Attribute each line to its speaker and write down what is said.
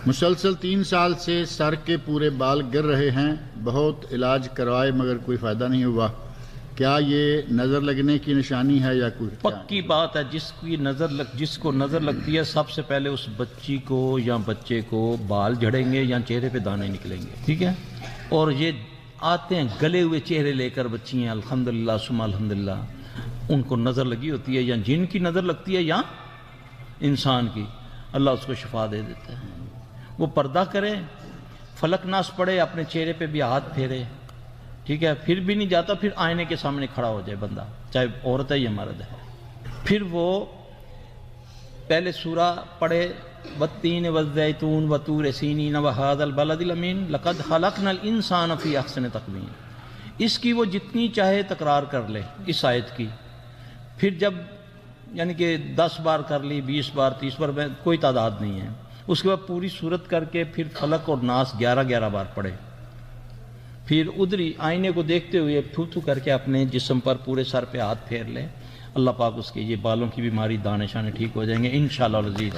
Speaker 1: مسلسل 3 سال سے سر کے پورے بال گر رہے ہیں، بہت علاج کروائے مگر کوئی فائدہ نہیں ہوا، کیا یہ نظر لگنے کی نشانی ہے یا کوئی؟
Speaker 2: پکی بات ہے، جس کو نظر لگتی ہے سب سے پہلے اس بچی کو یا بچے کو بال جھڑیں گے یا چہرے پہ دانے نکلیں گے، ٹھیک ہے؟ اور یہ آتے ہیں گلے ہوئے چہرے لے کر بچیاں، الحمدللہ ثم الحمدللہ، ان کو نظر لگی ہوتی ہے، یا جن کی نظر لگتی ہے یا انسان کی، اللہ اس کو شفا دے دیتا ہے۔ وہ پردہ کرے، فلک ناس پڑھے، اپنے چہرے پہ بھی ہاتھ پھیرے، ٹھیک ہے؟ پھر بھی نہیں جاتا، پھر آئینے کے سامنے کھڑا ہو جائے بندہ، چاہے عورت ہے یا مرد ہے، پھر وہ پہلے سورہ پڑھے، والتین والزیتون وطور سینین وہذا البلد الامین لقد خلقنا الانسان فی احسن تقویم، اس کی وہ جتنی چاہے تکرار کر لے اس آیت کی، پھر جب یعنی کہ 10 بار کر لی، 20 بار، 30 بار، کوئی تعداد نہیں ہے، اس کے بعد پوری صورت کر کے پھر فلک اور ناس 11 بار پڑھے، پھر ادھری آئینے کو دیکھتے ہوئے تھو تھو کر کے اپنے جسم پر پورے سر پہ ہاتھ پھیر لے، اللہ پاک اس کے یہ بالوں کی بیماری، دانے شانے ٹھیک ہو جائیں گے انشاءاللہ العزیز۔